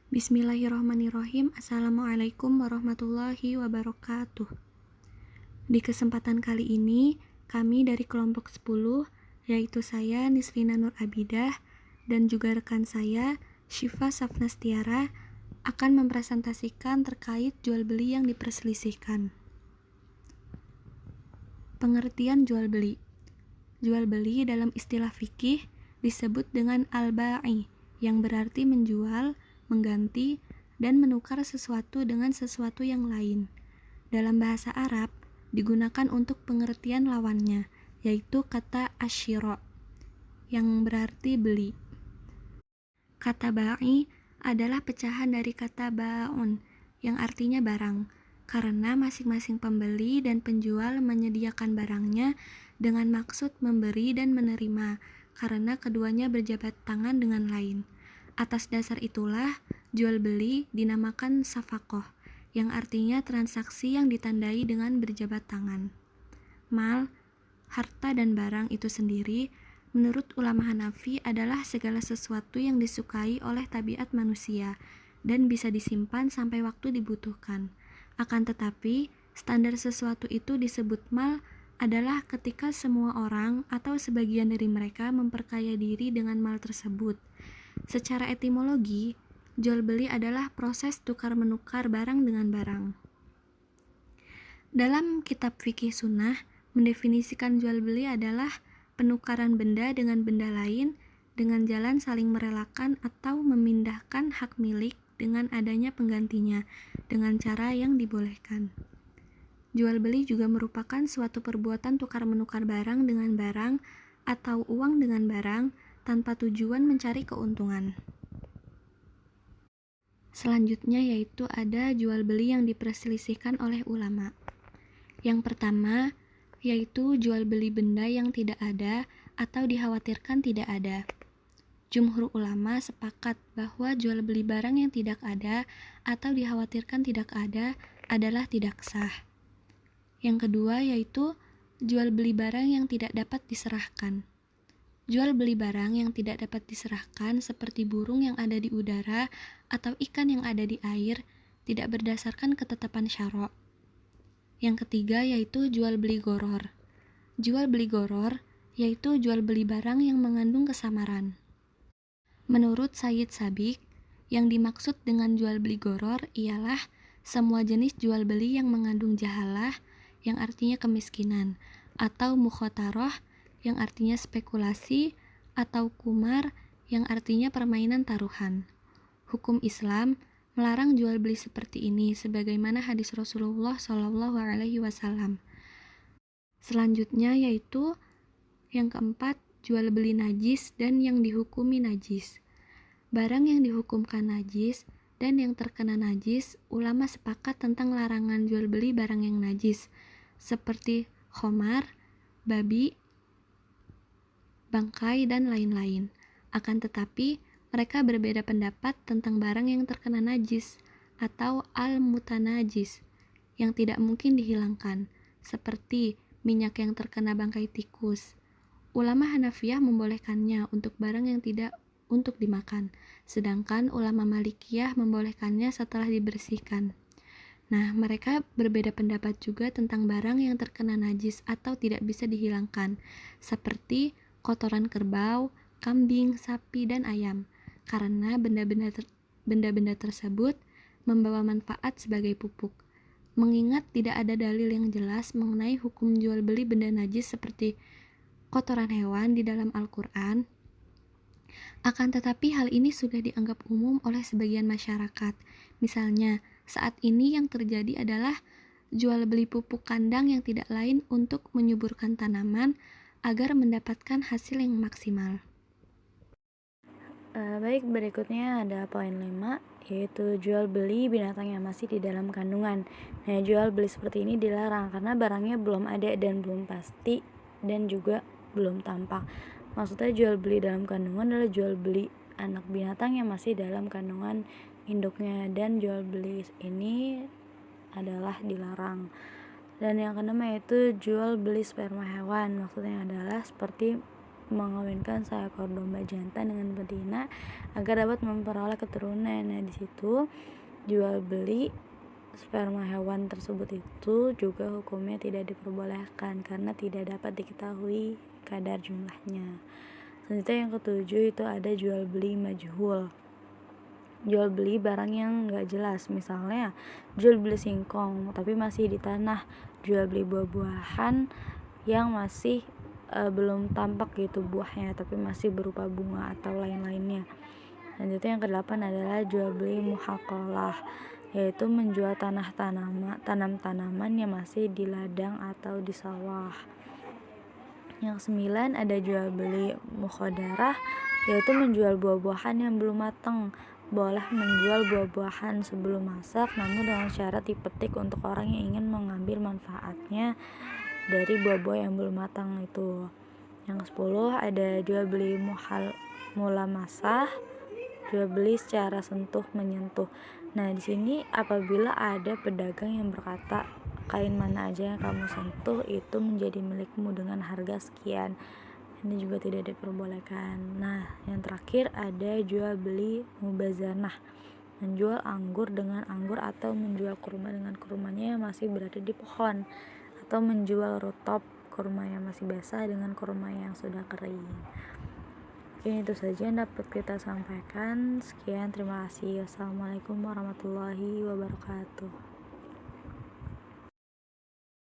Bismillahirrahmanirrahim. Assalamualaikum warahmatullahi wabarakatuh. Di kesempatan kali ini, kami dari kelompok 10, yaitu saya Nislina Nur Abidah dan juga rekan saya Syifa Safnastiara akan mempresentasikan terkait jual beli yang diperselisihkan. Pengertian jual beli. Jual beli dalam istilah fikih disebut dengan al-ba'i, yang berarti menjual, mengganti, dan menukar sesuatu dengan sesuatu yang lain. Dalam bahasa Arab, digunakan untuk pengertian lawannya, yaitu kata asyira, yang berarti beli. Kata ba'i adalah pecahan dari kata ba'un, yang artinya barang, karena masing-masing pembeli dan penjual menyediakan barangnya dengan maksud memberi dan menerima, karena keduanya berjabat tangan dengan lain. Atas dasar itulah, jual beli dinamakan safaqoh, yang artinya transaksi yang ditandai dengan berjabat tangan. Mal, harta dan barang itu sendiri, menurut ulama Hanafi adalah segala sesuatu yang disukai oleh tabiat manusia dan bisa disimpan sampai waktu dibutuhkan. Akan tetapi, standar sesuatu itu disebut mal adalah ketika semua orang atau sebagian dari mereka memperkaya diri dengan mal tersebut. Secara etimologi, jual beli adalah proses tukar-menukar barang dengan barang. Dalam kitab fikih sunnah, mendefinisikan jual beli adalah penukaran benda dengan benda lain dengan jalan saling merelakan atau memindahkan hak milik dengan adanya penggantinya dengan cara yang dibolehkan. Jual beli juga merupakan suatu perbuatan tukar-menukar barang dengan barang atau uang dengan barang tanpa tujuan mencari keuntungan. Selanjutnya yaitu ada jual beli yang diperselisihkan oleh ulama. Yang pertama yaitu jual beli benda yang tidak ada atau dikhawatirkan tidak ada. Jumhur ulama sepakat bahwa jual beli barang yang tidak ada atau dikhawatirkan tidak ada adalah tidak sah. Yang kedua yaitu jual beli barang yang tidak dapat diserahkan. Jual beli barang yang tidak dapat diserahkan seperti burung yang ada di udara atau ikan yang ada di air tidak berdasarkan ketetapan syara'. Yang ketiga yaitu jual beli goror. Jual beli goror yaitu jual beli barang yang mengandung kesamaran. Menurut Sayyid Sabiq, yang dimaksud dengan jual beli goror ialah semua jenis jual beli yang mengandung jahalah, yang artinya kemiskinan, atau mukhotaroh, yang artinya spekulasi, atau kumar, yang artinya permainan taruhan. Hukum Islam melarang jual beli seperti ini, sebagaimana hadis Rasulullah SAW. Selanjutnya yaitu yang keempat, jual beli najis dan yang dihukumi najis. Barang yang dihukumkan najis dan yang terkena najis, ulama sepakat tentang larangan jual beli barang yang najis, seperti khomar, babi, bangkai, dan lain-lain. Akan tetapi, mereka berbeda pendapat tentang barang yang terkena najis atau al-mutanajis, yang tidak mungkin dihilangkan, seperti minyak yang terkena bangkai tikus. Ulama Hanafiyah membolehkannya untuk barang yang tidak untuk dimakan, sedangkan ulama Malikiyah membolehkannya setelah dibersihkan. Nah, mereka berbeda pendapat juga tentang barang yang terkena najis atau tidak bisa dihilangkan, seperti kotoran kerbau, kambing, sapi, dan ayam, karena benda-benda tersebut membawa manfaat sebagai pupuk. Mengingat tidak ada dalil yang jelas mengenai hukum jual beli benda najis seperti kotoran hewan di dalam Al-Quran, akan tetapi hal ini sudah dianggap umum oleh sebagian masyarakat. Misalnya, saat ini yang terjadi adalah jual beli pupuk kandang yang tidak lain untuk menyuburkan tanaman agar mendapatkan hasil yang maksimal. Baik, berikutnya ada poin 5, yaitu jual beli binatang yang masih di dalam kandungan. Nah, jual beli seperti ini dilarang karena barangnya belum ada dan belum pasti dan juga belum tampak. Maksudnya jual beli dalam kandungan adalah jual beli anak binatang yang masih dalam kandungan induknya, dan jual beli ini adalah dilarang. Dan yang keenam yaitu jual beli sperma hewan. Maksudnya adalah seperti mengawinkan seekor domba jantan dengan betina agar dapat memperoleh keturunan. Nah, di situ jual beli sperma hewan tersebut itu juga hukumnya tidak diperbolehkan karena tidak dapat diketahui kadar jumlahnya. Selanjutnya yang ketujuh itu ada jual beli majhul. Jual beli barang yang gak jelas, misalnya jual beli singkong tapi masih di tanah, jual beli buah-buahan yang masih belum tampak gitu buahnya tapi masih berupa bunga atau lain-lainnya. Selanjutnya yang kedelapan adalah jual beli muhaqalah, yaitu menjual tanam-tanaman yang masih di ladang atau di sawah. Yang kesembilan ada jual beli mukhadarah, yaitu menjual buah-buahan yang belum matang. Boleh menjual buah-buahan sebelum masak, namun dengan syarat dipetik untuk orang yang ingin mengambil manfaatnya dari buah-buah yang belum matang itu. Yang ke-10 ada jual beli mulamasah, jual beli secara sentuh menyentuh. Nah, di sini apabila ada pedagang yang berkata kain mana aja yang kamu sentuh itu menjadi milikmu dengan harga sekian, ini juga tidak diperbolehkan. Nah, yang terakhir ada jual beli mubazanah, menjual anggur dengan anggur atau menjual kurma dengan kurmanya yang masih berada di pohon, atau menjual rutop, kurma yang masih basah dengan kurma yang sudah kering. Mungkin itu saja yang dapat kita sampaikan. Sekian, terima kasih. Wassalamualaikum warahmatullahi wabarakatuh.